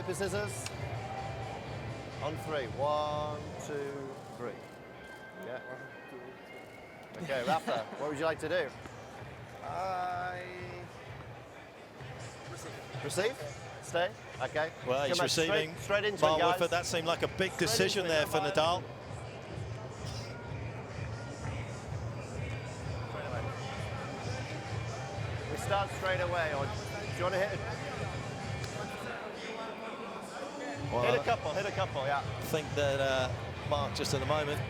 paper, scissors. On 3. 1, 2, 3. Yeah. Okay, Rafa, what would you like to do? Receive? Stay? Okay. Well, he's receiving. Straight into Mark it, guys. Woodford, that seemed like a big decision there for Nadal. We start straight away, or do you want to hit it? Well, hit a couple, yeah. I think that Mark just at the moment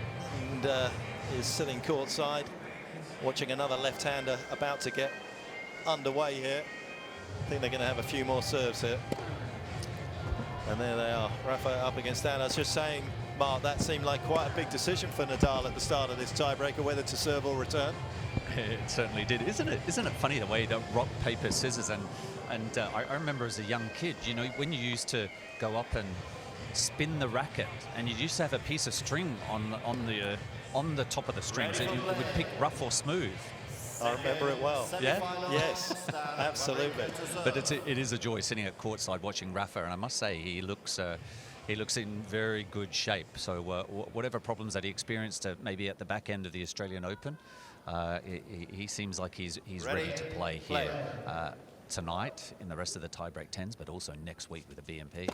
is sitting courtside, watching another left-hander about to get underway here. I think they're going to have a few more serves here. And there they are, Rafa up against that. I was just saying, Mark, that seemed like quite a big decision for Nadal at the start of this tiebreaker, whether to serve or return. It certainly did. Isn't it funny the way the rock, paper, scissors, and I remember as a young kid, you know, when you used to go up and spin the racket, and you used to have a piece of string on the top of the strings, and it would pick rough or smooth. I remember it well. Yeah? Yes, absolutely. But it is a joy sitting at courtside watching Rafa, and I must say he looks in very good shape. So whatever problems that he experienced maybe at the back end of the Australian Open, he seems like he's ready to play here tonight in the rest of the TieBreakTens, but also next week with the BNP.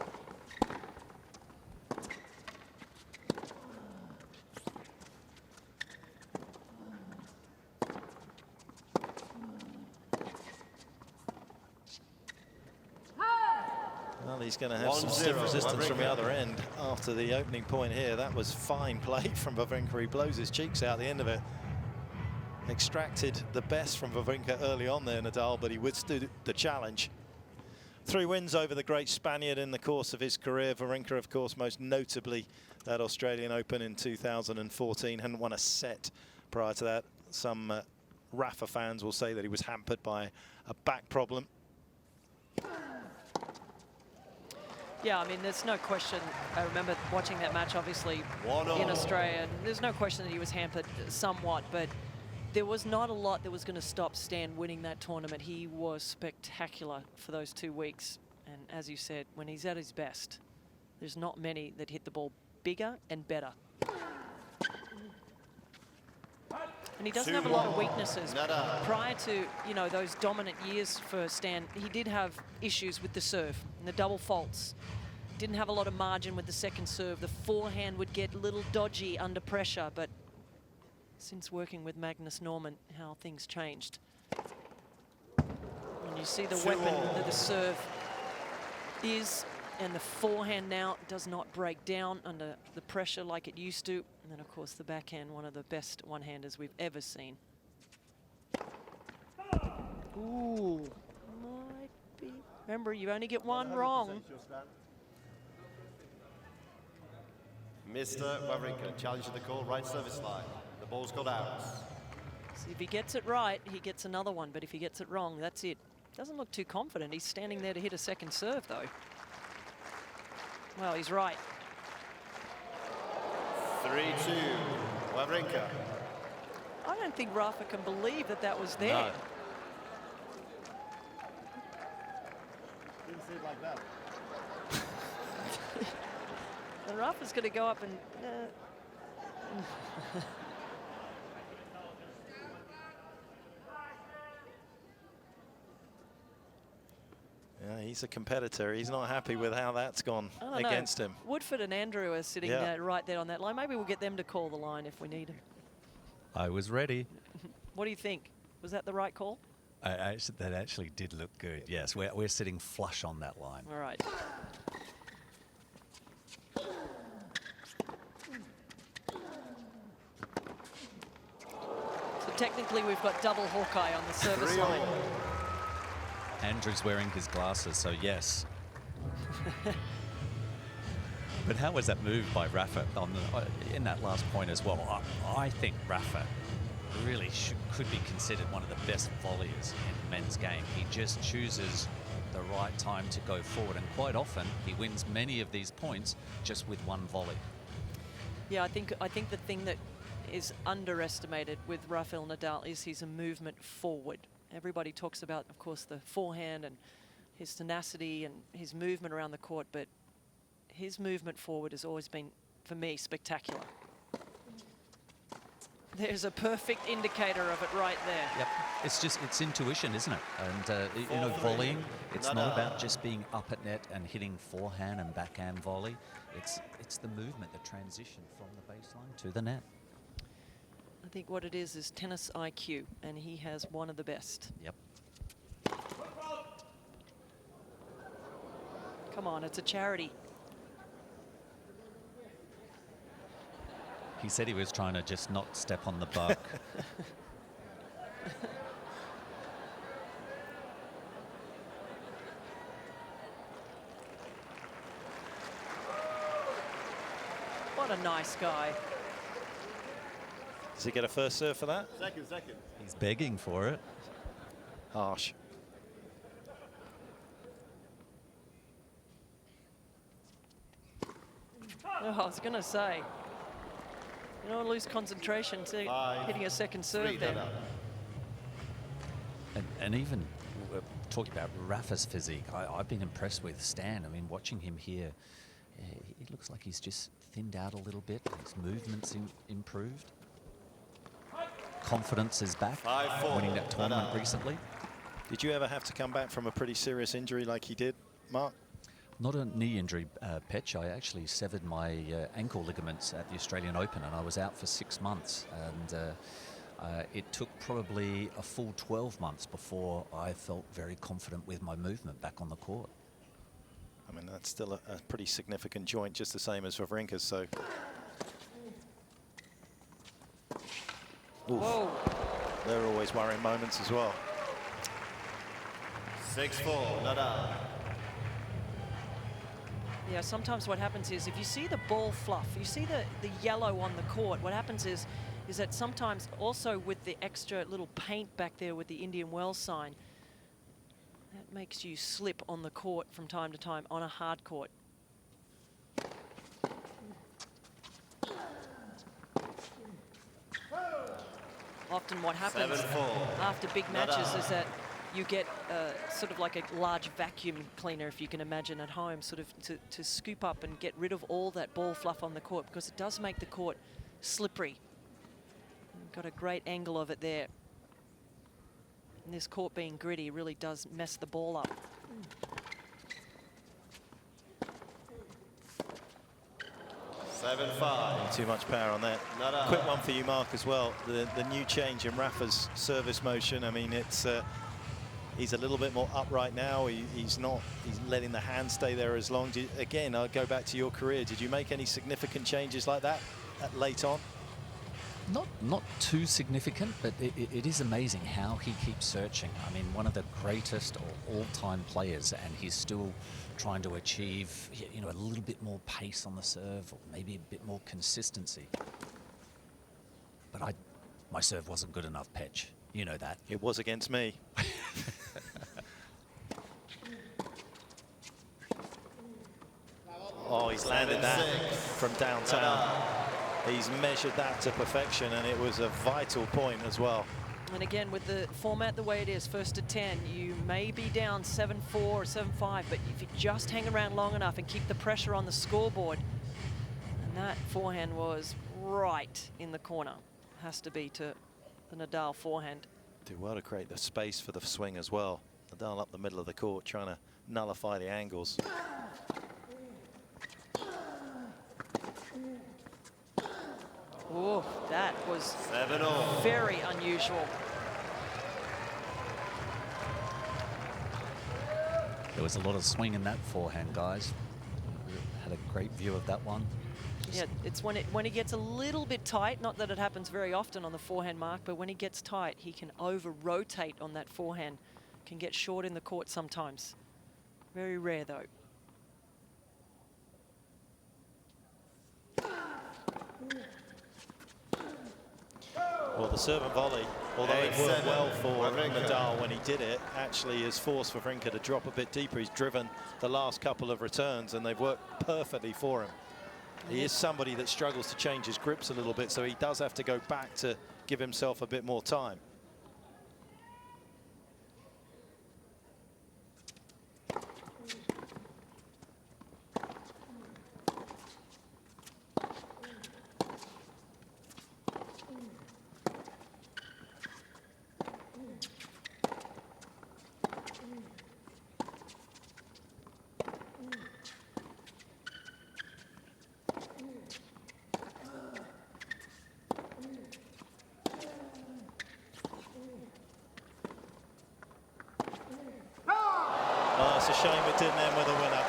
Well, he's going to have some stiff resistance from the other end after the opening point here. That was fine play from Wawrinka. He blows his cheeks out at the end of it. Extracted the best from Wawrinka early on there, Nadal, but he withstood the challenge. 3 wins over the great Spaniard in the course of his career. Wawrinka, of course, most notably that Australian Open in 2014. Hadn't won a set prior to that. Some Rafa fans will say that he was hampered by a back problem. Yeah, I mean, there's no question. I remember watching that match, obviously, in Australia. And there's no question that he was hampered somewhat, but there was not a lot that was going to stop Stan winning that tournament. He was spectacular for those 2 weeks. And as you said, when he's at his best, there's not many that hit the ball bigger and better. And he doesn't have a lot of weaknesses. Prior to, you know, those dominant years for Stan, he did have issues with the serve and the double faults. Didn't have a lot of margin with the second serve. The forehand would get a little dodgy under pressure, but since working with Magnus Norman, how things changed. And you see the weapon that the serve is, and the forehand now does not break down under the pressure like it used to. And then, of course, the backhand, one of the best one-handers we've ever seen. Ooh, might be. Remember, you only get one wrong. Mr. Wawrinka challenging the call, right service line. The ball's got out. So if he gets it right, he gets another one. But if he gets it wrong, that's it. Doesn't look too confident. He's standing there to hit a second serve, though. Well, he's right. 3-2, Wawrinka. I don't think Rafa can believe that that was there. No. Didn't see it like that. And Rafa's going to go up and... Yeah, he's a competitor. He's not happy with how that's gone against him. Woodford and Andrew are sitting right there on that line. Maybe we'll get them to call the line if we need him. I was ready. What do you think? Was that the right call? That actually did look good. Yes, we're sitting flush on that line. All right. So technically we've got double Hawkeye on the service line. Andrew's wearing his glasses, so yes. But how was that move by Rafa in that last point as well? I think Rafa really could be considered one of the best volleyers in the men's game. He just chooses the right time to go forward, and quite often he wins many of these points just with one volley. Yeah, I think the thing that is underestimated with Rafael Nadal is his movement forward. Everybody talks about, of course, the forehand and his tenacity and his movement around the court, but his movement forward has always been, for me, spectacular. There's a perfect indicator of it right there. Yep, it's intuition, isn't it? And you know, volleying, it's not about just being up at net and hitting forehand and backhand volley. It's the movement, the transition from the baseline to the net. I think what it is tennis IQ, and he has one of the best. Yep. Come on, it's a charity. He said he was trying to just not step on the buck. What a nice guy. Does he get a first serve for that? Second. He's begging for it. Harsh. Oh, I was going to say, you don't lose concentration to hitting a second serve there. And even talking about Rafa's physique, I've been impressed with Stan. I mean, watching him here, he looks like he's just thinned out a little bit. His movement's improved. Confidence is back, winning that tournament recently. Did you ever have to come back from a pretty serious injury like he did, Mark? Not a knee injury, Petch. I actually severed my ankle ligaments at the Australian Open, and I was out for 6 months. And it took probably a full 12 months before I felt very confident with my movement back on the court. I mean, that's still a pretty significant joint, just the same as Wawrinka's, so. Whoa. There are always worrying moments as well. 6-4, Nadal. Yeah, sometimes what happens is if you see the ball fluff, you see the yellow on the court, what happens is that sometimes also with the extra little paint back there with the Indian Wells sign, that makes you slip on the court from time to time on a hard court. Often what happens 7-4. after big matches is that you get sort of like a large vacuum cleaner, if you can imagine, at home, sort of to scoop up and get rid of all that ball fluff on the court, because it does make the court slippery. You've got a great angle of it there. And this court being gritty really does mess the ball up. 7-5. Not too much power on that. Nadal. Quick one for you, Mark, as well. The new change in Rafa's service motion. I mean, it's he's a little bit more upright now. He's letting the hand stay there as long. Again, I'll go back to your career. Did you make any significant changes like that late on? Not too significant, but it is amazing how he keeps searching. I mean, one of the greatest all-time players, and he's still trying to achieve, you know, a little bit more pace on the serve, or maybe a bit more consistency. But my serve wasn't good enough, Petch. You know that. It was against me. Oh, he's landed that from downtown. He's measured that to perfection, and it was a vital point as well. And again, with the format the way it is, first to 10, you may be down 7-4 or 7-5, but if you just hang around long enough and keep the pressure on the scoreboard, and that forehand was right in the corner. Has to be to the Nadal forehand. Did well to create the space for the swing as well. Nadal up the middle of the court, trying to nullify the angles. Oh, that was 7-all. very unusual. There was a lot of swing in that forehand, guys. Had a great view of that one. Yeah, it's when he gets a little bit tight, not that it happens very often on the forehand, Mark, but when he gets tight, he can over-rotate on that forehand. Can get short in the court sometimes. Very rare, though. Well, the serve and volley, although it worked well for Nadal when he did it, actually has forced Wawrinka to drop a bit deeper. He's driven the last couple of returns, and they've worked perfectly for him. He is somebody that struggles to change his grips a little bit, so he does have to go back to give himself a bit more time. it didn't end with a winner,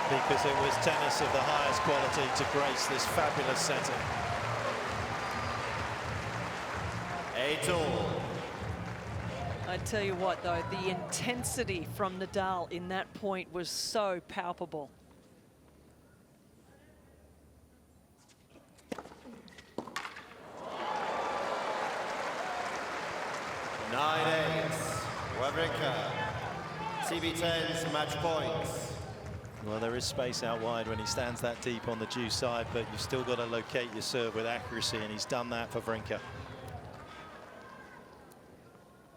because it was tennis of the highest quality to grace this fabulous setting. 8-all. I tell you what, though, the intensity from Nadal in that point was so palpable. Wawrinka. TieBreakTens match points. Well, there is space out wide when he stands that deep on the due side, but you've still got to locate your serve with accuracy, and he's done that for Wawrinka.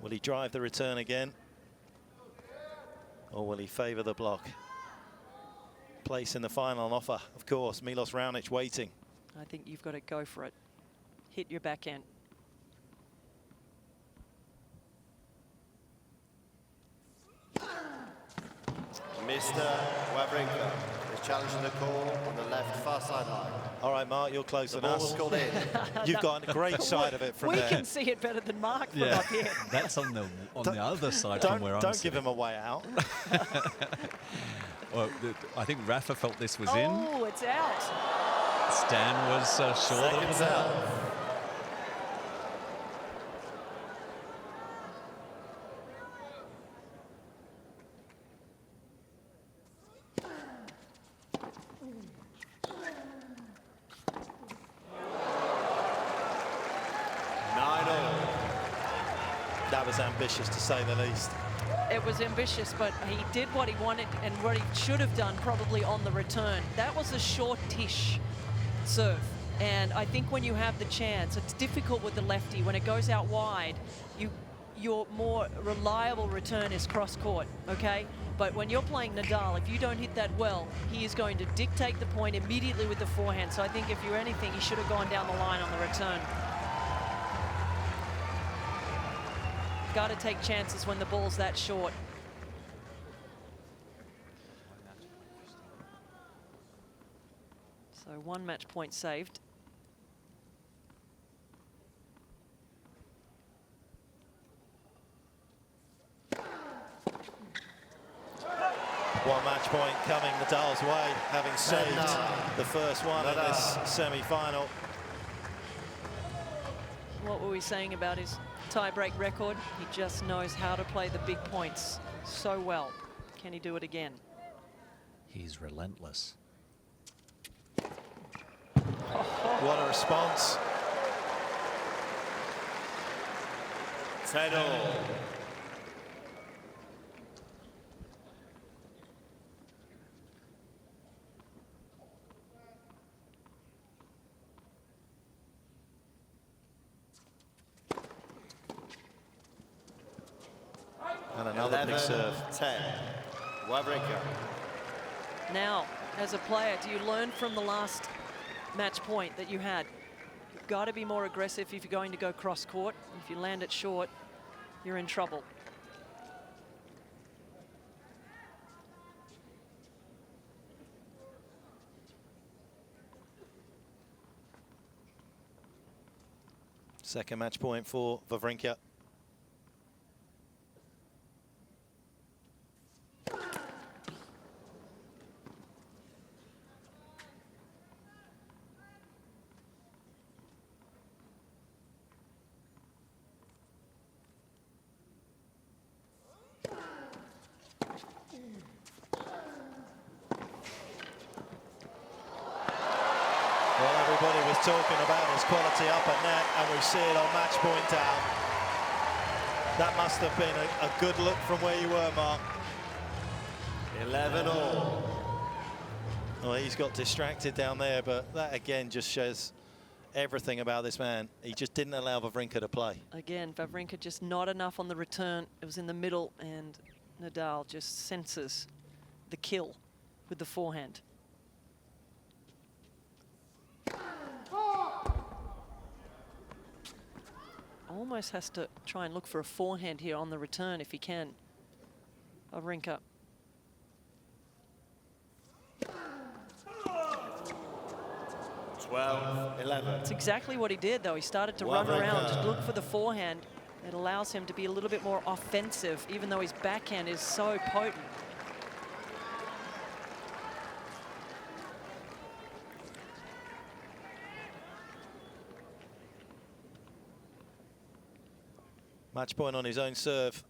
Will he drive the return again? Or will he favour the block? Place in the final offer, of course. Milos Raonic waiting. I think you've got to go for it. Hit your backhand. Mr. Wawrinka is challenging the call on the left far sideline. All right, Mark, you're closer The than ball was us. called in. You've got a great side of it from We there. can see it better than Mark from Yeah, up here. that's on the other side from where I'm Don't sitting. give him a way out. Well, I think Rafa felt this was in. Oh, it's out. Stan was sure that it was out. That was ambitious, to say the least. It was ambitious, but he did what he wanted and what he should have done probably on the return. That was a short-ish serve. And I think when you have the chance, it's difficult with the lefty. When it goes out wide, your more reliable return is cross-court, okay? But when you're playing Nadal, if you don't hit that well, he is going to dictate the point immediately with the forehand. So I think if you're anything, he should have gone down the line on the return. Got to take chances when the ball's that short. So 1 match point saved. One match point coming Nadal's way, having saved the first one in this semi-final. What were we saying about his tie-break record? He just knows how to play the big points so well. Can he do it again? He's relentless. What a response. 10-all. And another big serve. 10. Wawrinka. Now, as a player, do you learn from the last match point that you had? You've got to be more aggressive if you're going to go cross-court. If you land it short, you're in trouble. Second match point for Wawrinka. Everybody was talking about his quality up at net, and we see it on match point down. That must have been a good look from where you were, Mark. 11-all. Well, he's got distracted down there, but that again just shows everything about this man. He just didn't allow Wawrinka to play. Again, Wawrinka just not enough on the return. It was in the middle, and Nadal just senses the kill with the forehand. Almost has to try and look for a forehand here on the return if he can. Wawrinka. That's exactly what he did, though. He started to run around, just look for the forehand. It allows him to be a little bit more offensive, even though his backhand is so potent. Match point on his own serve.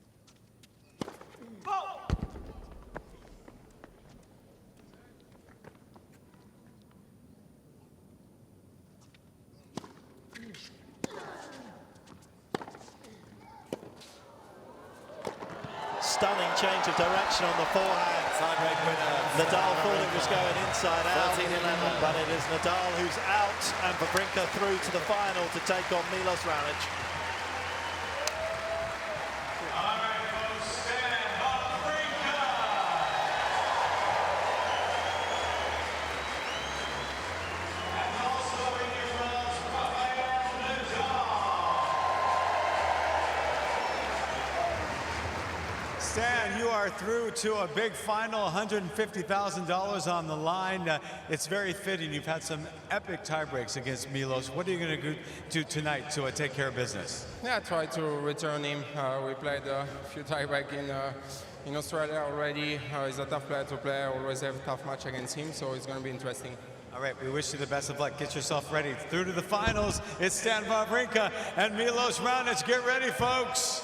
Stunning change of direction on the forehand. Tiebreak winner. Nadal thought it was going inside out, 13-11. but it is Nadal who's out, and Wawrinka through to the final to take on Milos Raonic. Stan, you are through to a big final, $150,000 on the line. It's very fitting. You've had some epic tiebreaks against Milos. What are you going to do tonight to take care of business? Yeah, I tried to return him. We played a few tiebreaks in Australia already. He's a tough player to play. I always have a tough match against him, so it's going to be interesting. All right, we wish you the best of luck. Get yourself ready. Through to the finals, it's Stan Wawrinka and Milos Raonic. Get ready, folks.